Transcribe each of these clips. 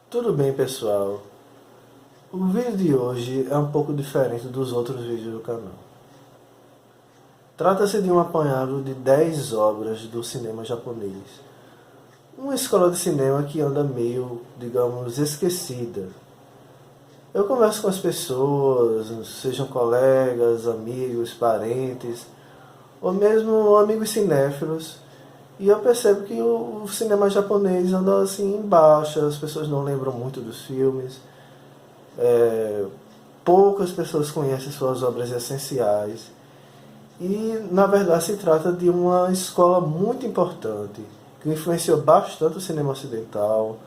Tudo bem, pessoal? O vídeo de hoje é um pouco diferente dos outros vídeos do canal. Trata-se de um apanhado de 10 obras do cinema japonês. Uma escola de cinema que anda meio, digamos, esquecida. Eu converso com as pessoas, sejam colegas, amigos, parentes, ou mesmo amigos cinéfilos, e eu percebo que o cinema japonês anda assim em baixa, as pessoas não lembram muito dos filmes. Poucas pessoas conhecem suas obras essenciais. E, na verdade, se trata de uma escola muito importante, que influenciou bastante o cinema ocidental,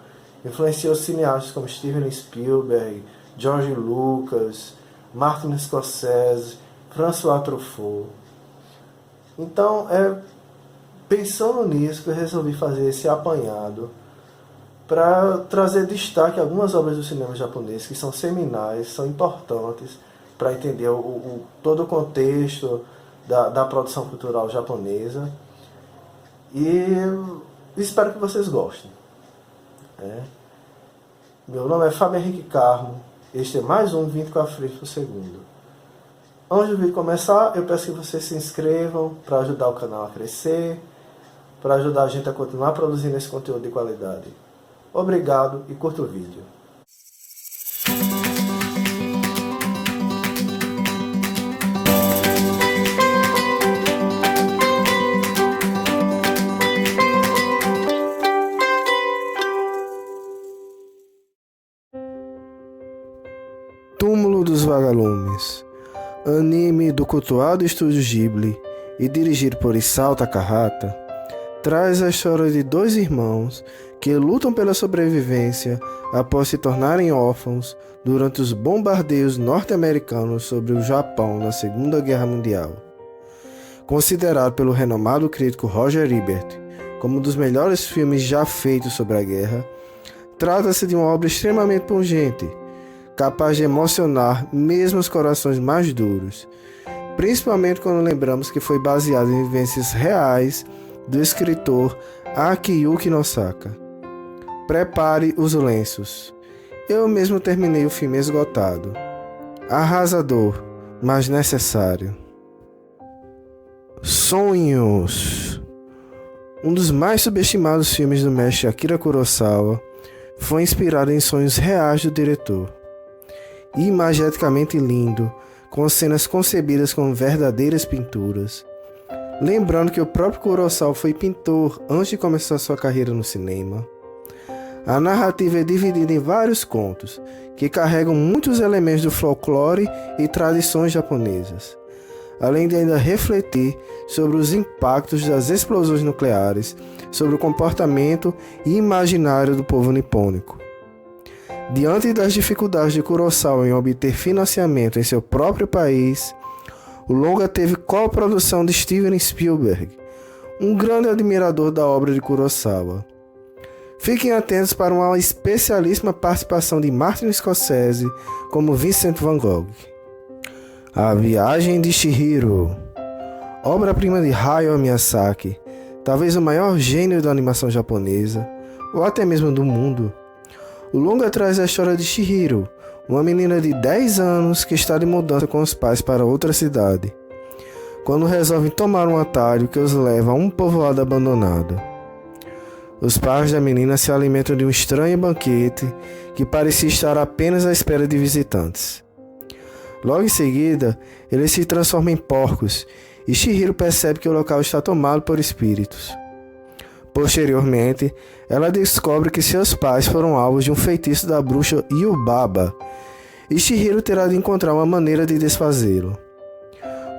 influenciou cineastas como Steven Spielberg, George Lucas, Martin Scorsese, François Truffaut. Então, pensando nisso, que eu resolvi fazer esse apanhado para trazer destaque a algumas obras do cinema japonês que são seminais, são importantes para entender todo o contexto da produção cultural japonesa. E espero que vocês gostem. Meu nome é Fábio Henrique Carmo, este é mais um 24 frames por segundo. Antes do vídeo começar, eu peço que vocês se inscrevam para ajudar o canal a crescer, para ajudar a gente a continuar produzindo esse conteúdo de qualidade. Obrigado e curta o vídeo. Túmulo dos Vagalumes, anime do cultuado estúdio Ghibli e dirigido por Isao Takahata, traz a história de dois irmãos que lutam pela sobrevivência após se tornarem órfãos durante os bombardeios norte-americanos sobre o Japão na Segunda Guerra Mundial. Considerado pelo renomado crítico Roger Ebert como um dos melhores filmes já feitos sobre a guerra, trata-se de uma obra extremamente pungente, capaz de emocionar mesmo os corações mais duros, principalmente quando lembramos que foi baseado em vivências reais do escritor Akiyuki Nosaka. Prepare os lenços. Eu mesmo terminei o filme esgotado. Arrasador, mas necessário. Sonhos. Um dos mais subestimados filmes do mestre Akira Kurosawa foi inspirado em sonhos reais do diretor. Imageticamente lindo, com cenas concebidas como verdadeiras pinturas. Lembrando que o próprio Kurosawa foi pintor antes de começar sua carreira no cinema. A narrativa é dividida em vários contos, que carregam muitos elementos do folclore e tradições japonesas, além de ainda refletir sobre os impactos das explosões nucleares sobre o comportamento e imaginário do povo nipônico. Diante das dificuldades de Kurosawa em obter financiamento em seu próprio país, o longa teve coprodução de Steven Spielberg, um grande admirador da obra de Kurosawa. Fiquem atentos para uma especialíssima participação de Martin Scorsese como Vincent Van Gogh. A Viagem de Chihiro, obra-prima de Hayao Miyazaki, talvez o maior gênio da animação japonesa, ou até mesmo do mundo. O longa traz a história de Chihiro, uma menina de 10 anos que está de mudança com os pais para outra cidade, quando resolvem tomar um atalho que os leva a um povoado abandonado. Os pais da menina se alimentam de um estranho banquete que parecia estar apenas à espera de visitantes. Logo em seguida, eles se transformam em porcos e Chihiro percebe que o local está tomado por espíritos. Posteriormente, ela descobre que seus pais foram alvos de um feitiço da bruxa Yubaba, e Chihiro terá de encontrar uma maneira de desfazê-lo.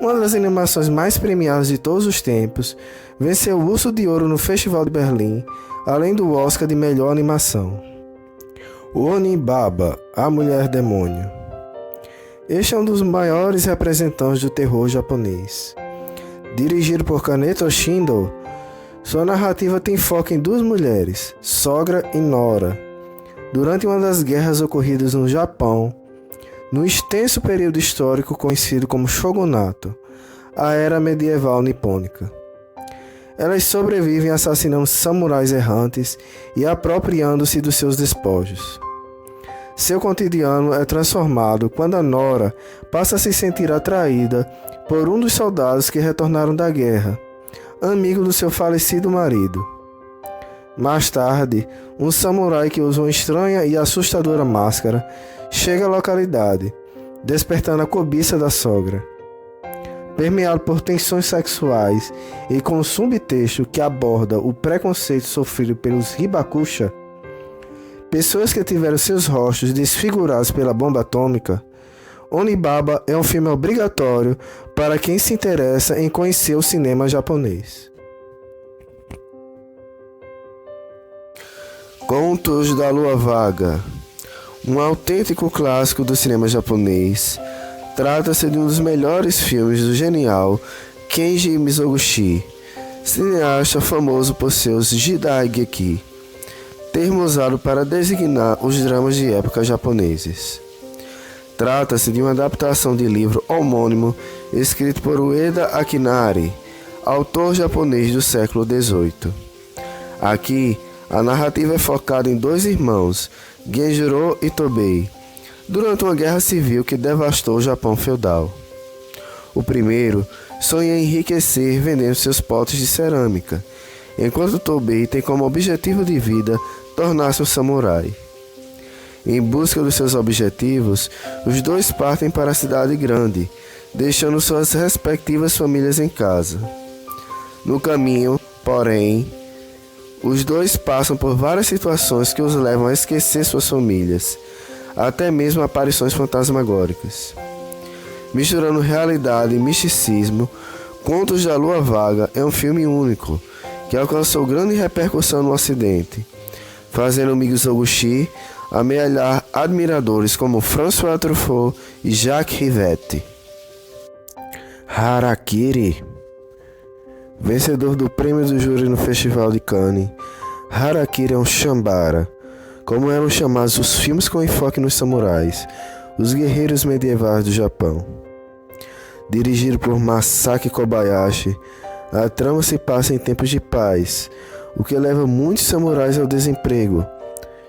Uma das animações mais premiadas de todos os tempos, venceu o Urso de Ouro no Festival de Berlim, além do Oscar de Melhor Animação. Onibaba, a Mulher Demônio. Este é um dos maiores representantes do terror japonês. Dirigido por Kaneto Shindo, sua narrativa tem foco em duas mulheres, sogra e nora, durante uma das guerras ocorridas no Japão, no extenso período histórico conhecido como Shogunato, a era medieval nipônica. Elas sobrevivem assassinando samurais errantes e apropriando-se dos seus despojos. Seu cotidiano é transformado quando a Nora passa a se sentir atraída por um dos soldados que retornaram da guerra, amigo do seu falecido marido. Mais tarde, um samurai que usa uma estranha e assustadora máscara chega à localidade, despertando a cobiça da sogra. Permeado por tensões sexuais e com um subtexto que aborda o preconceito sofrido pelos Hibakusha, pessoas que tiveram seus rostos desfigurados pela bomba atômica, Onibaba é um filme obrigatório para quem se interessa em conhecer o cinema japonês. Contos da Lua Vaga, um autêntico clássico do cinema japonês. Trata-se de um dos melhores filmes do genial Kenji Mizoguchi, cineasta famoso por seus Jidaigeki, termo usado para designar os dramas de época japoneses. Trata-se de uma adaptação de livro homônimo escrito por Ueda Akinari, autor japonês do século XVIII. Aqui, a narrativa é focada em dois irmãos, Genjuro e Tobei, durante uma guerra civil que devastou o Japão feudal. O primeiro sonha em enriquecer vendendo seus potes de cerâmica, enquanto Tobei tem como objetivo de vida tornar-se um samurai. Em busca dos seus objetivos, os dois partem para a cidade grande, deixando suas respectivas famílias em casa. No caminho, porém, os dois passam por várias situações que os levam a esquecer suas famílias, até mesmo aparições fantasmagóricas. Misturando realidade e misticismo, Contos da Lua Vaga é um filme único, que alcançou grande repercussão no Ocidente, fazendo Mizoguchi amealhar admiradores como François Truffaut e Jacques Rivette. Harakiri. Vencedor do prêmio do júri no Festival de Cannes, Harakiri é um chambara, como eram chamados os filmes com enfoque nos samurais, os guerreiros medievais do Japão. Dirigido por Masaki Kobayashi, a trama se passa em tempos de paz, o que leva muitos samurais ao desemprego,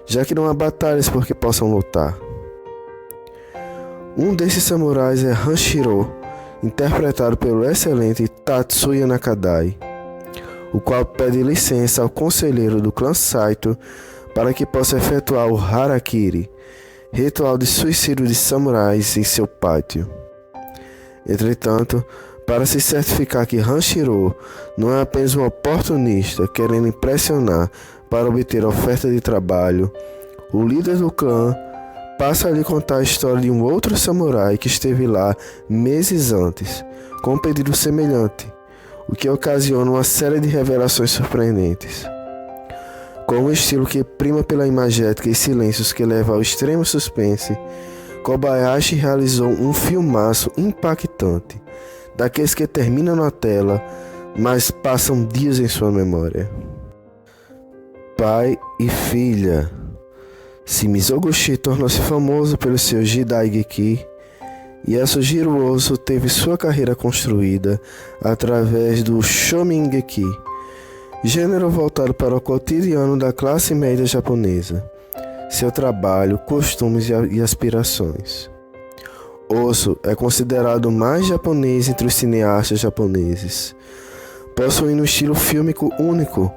já que não há batalhas por que possam lutar. Um desses samurais é Hanshiro, interpretado pelo excelente Tatsuya Nakadai, o qual pede licença ao conselheiro do clã Saito para que possa efetuar o Harakiri, ritual de suicídio de samurais, em seu pátio. Entretanto, para se certificar que Hanshiro não é apenas um oportunista querendo impressionar para obter oferta de trabalho, o líder do clã passa a lhe contar a história de um outro samurai que esteve lá meses antes, com um pedido semelhante, o que ocasiona uma série de revelações surpreendentes. Com um estilo que prima pela imagética e silêncios que leva ao extremo suspense, Kobayashi realizou um filmaço impactante, daqueles que terminam na tela, mas passam dias em sua memória. Pai e filha. Se Mizoguchi tornou-se famoso pelos seus Jidaigeki, Yasujiro Ozu teve sua carreira construída através do Shomingeki, gênero voltado para o cotidiano da classe média japonesa, seu trabalho, costumes e aspirações. Ozu é considerado o mais japonês entre os cineastas japoneses, possuindo um estilo fílmico único,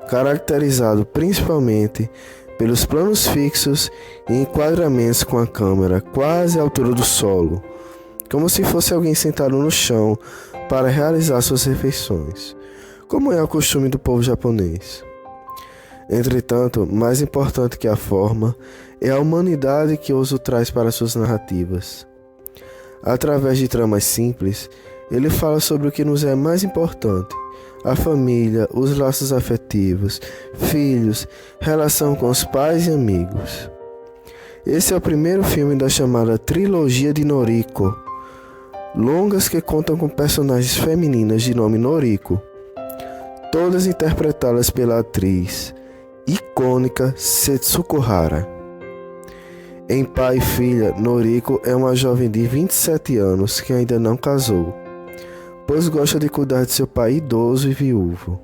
caracterizado principalmente pelos planos fixos e enquadramentos com a câmera quase à altura do solo, como se fosse alguém sentado no chão para realizar suas refeições, como é o costume do povo japonês. Entretanto, mais importante que a forma é a humanidade que Ozu traz para suas narrativas. Através de tramas simples, ele fala sobre o que nos é mais importante: a família, os laços afetivos, filhos, relação com os pais e amigos. Esse é o primeiro filme da chamada Trilogia de Noriko, longas que contam com personagens femininas de nome Noriko, todas interpretadas pela atriz icônica Setsuko Hara. Em Pai e Filha, Noriko é uma jovem de 27 anos que ainda não casou, pois gosta de cuidar de seu pai idoso e viúvo.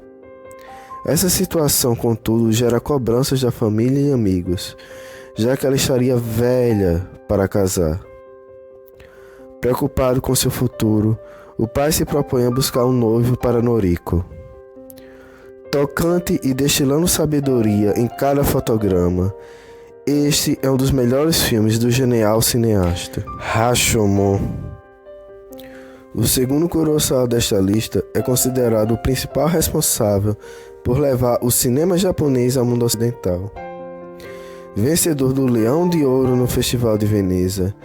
Essa situação, contudo, gera cobranças da família e amigos, já que ela estaria velha para casar. Preocupado com seu futuro, o pai se propõe a buscar um noivo para Noriko. Tocante e destilando sabedoria em cada fotograma, este é um dos melhores filmes do genial cineasta Rashomon. O segundo Kurosawa desta lista é considerado o principal responsável por levar o cinema japonês ao mundo ocidental. Vencedor do Leão de Ouro no Festival de Veneza,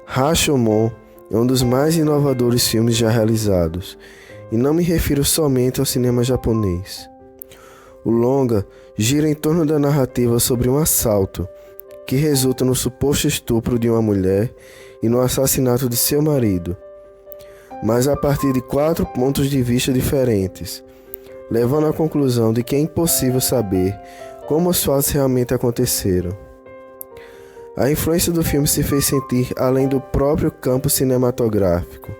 Rashomon é um dos mais inovadores filmes já realizados, e não me refiro somente ao cinema japonês. O longa gira em torno da narrativa sobre um assalto, que resulta no suposto estupro de uma mulher e no assassinato de seu marido, mas a partir de 4 pontos de vista diferentes, levando à conclusão de que é impossível saber como os fatos realmente aconteceram. A influência do filme se fez sentir além do próprio campo cinematográfico,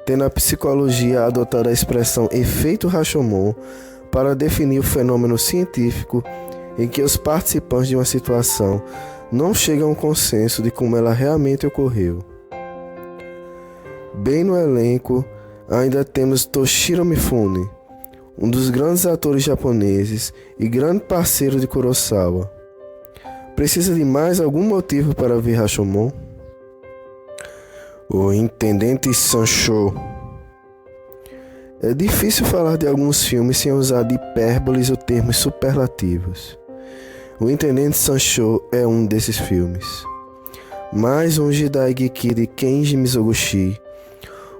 tendo a psicologia adotado a expressão efeito Rashomon para definir o fenômeno científico em que os participantes de uma situação não chegam a um consenso de como ela realmente ocorreu. Bem no elenco, ainda temos Toshiro Mifune, um dos grandes atores japoneses e grande parceiro de Kurosawa. Precisa de mais algum motivo para ver Rashomon? O Intendente Sancho. É difícil falar de alguns filmes sem usar de hipérboles ou termos superlativos. O Intendente Sancho é um desses filmes. Mais um Jidaigeki de Kenji Mizoguchi,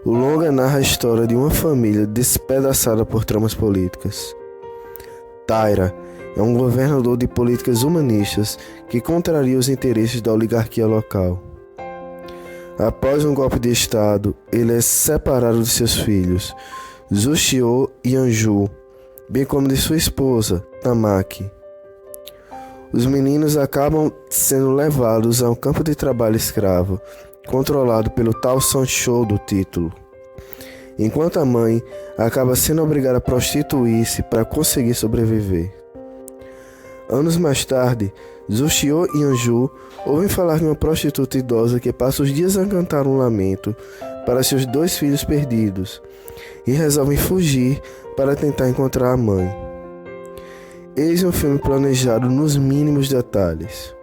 o longa narra a história de uma família despedaçada por tramas políticas. Taira é um governador de políticas humanistas que contraria os interesses da oligarquia local. Após um golpe de estado, ele é separado de seus filhos, Zushio e Anju, bem como de sua esposa, Tamaki. Os meninos acabam sendo levados a um campo de trabalho escravo, controlado pelo tal Sancho do título, enquanto a mãe acaba sendo obrigada a prostituir-se para conseguir sobreviver. Anos mais tarde, Zushio e Anju ouvem falar de uma prostituta idosa que passa os dias a cantar um lamento para seus 2 filhos perdidos e resolvem fugir para tentar encontrar a mãe. Eis um filme planejado nos mínimos detalhes,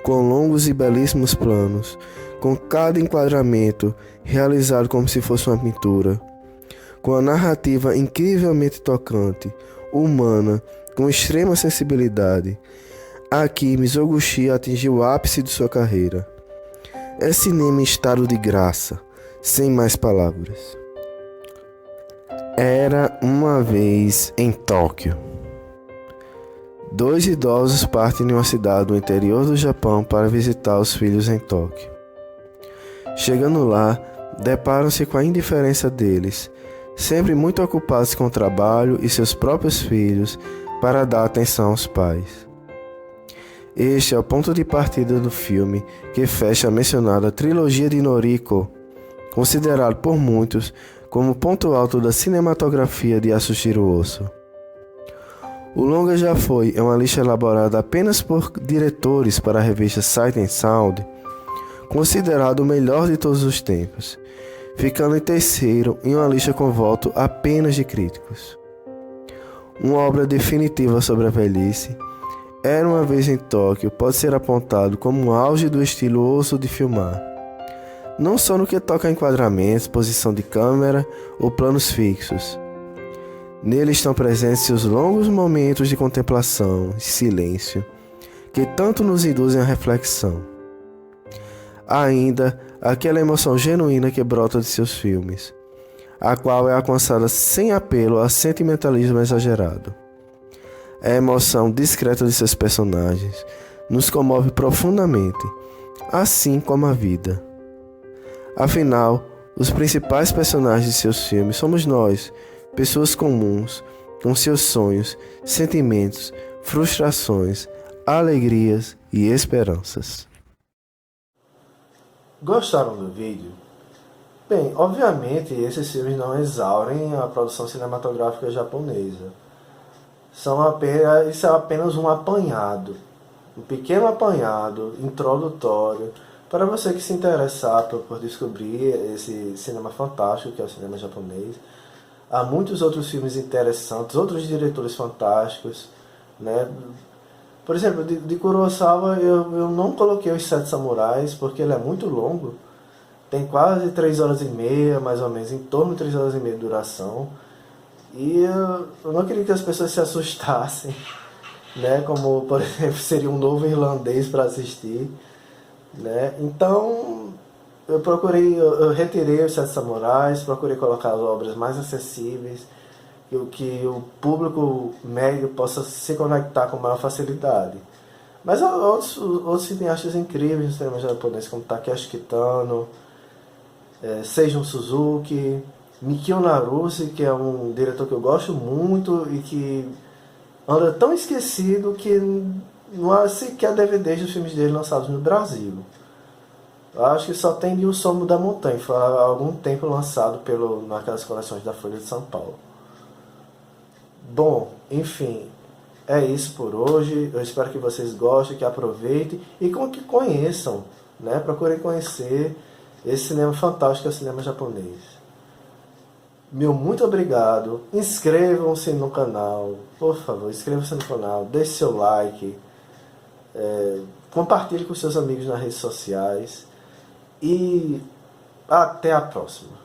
com longos e belíssimos planos, com cada enquadramento realizado como se fosse uma pintura, com a narrativa incrivelmente tocante, humana, com extrema sensibilidade. Aqui Mizoguchi atingiu o ápice de sua carreira. É cinema em estado de graça, sem mais palavras. Era uma vez em Tóquio. 2 idosos partem de uma cidade do interior do Japão para visitar os filhos em Tóquio. Chegando lá, deparam-se com a indiferença deles, sempre muito ocupados com o trabalho e seus próprios filhos, para dar atenção aos pais. Este é o ponto de partida do filme que fecha a mencionada trilogia de Noriko, considerado por muitos como o ponto alto da cinematografia de Yasuhiro Ozu. O longa já foi uma lista elaborada apenas por diretores para a revista Sight and Sound, considerado o melhor de todos os tempos, ficando em terceiro em uma lista com voto apenas de críticos. Uma obra definitiva sobre a velhice, Era uma vez em Tóquio pode ser apontado como um auge do estilo Ozu de filmar, não só no que toca a enquadramentos, posição de câmera ou planos fixos. Nele estão presentes seus longos momentos de contemplação e silêncio, que tanto nos induzem à reflexão. Há ainda aquela emoção genuína que brota de seus filmes, a qual é alcançada sem apelo a sentimentalismo exagerado. A emoção discreta de seus personagens nos comove profundamente, assim como a vida. Afinal, os principais personagens de seus filmes somos nós, pessoas comuns, com seus sonhos, sentimentos, frustrações, alegrias e esperanças. Gostaram do vídeo? Bem, obviamente esses filmes não exaurem a produção cinematográfica japonesa. Isso é apenas um apanhado. um pequeno apanhado introdutório para você que se interessar por descobrir esse cinema fantástico que é o cinema japonês. Há muitos outros filmes interessantes, outros diretores fantásticos, né? Por exemplo, de Kurosawa eu não coloquei Os Sete Samurais porque ele é muito longo. Tem quase 3 horas e meia, mais ou menos, em torno de 3 horas e meia de duração. E eu não queria que as pessoas se assustassem, né? Como, por exemplo, seria um novo irlandês para assistir, né? Então, eu retirei Os Sete Samurais, procurei colocar as obras mais acessíveis, e o que o público médio possa se conectar com maior facilidade. Mas há outros cineastas incríveis no cinema japonês, como Takeshi Kitano, Seijun Suzuki, Mikio Naruse, que é um diretor que eu gosto muito e que anda tão esquecido que não há sequer DVDs dos filmes dele lançados no Brasil. Eu acho que só tem de O Somo da Montanha, foi há algum tempo lançado naquelas coleções da Folha de São Paulo. Bom, enfim, é isso por hoje. Eu espero que vocês gostem, que aproveitem e que conheçam, né? Procurem conhecer esse cinema fantástico que é o cinema japonês. Meu muito obrigado. Inscrevam-se no canal, por favor, inscrevam-se no canal, deixe seu like, compartilhe com seus amigos nas redes sociais e até a próxima.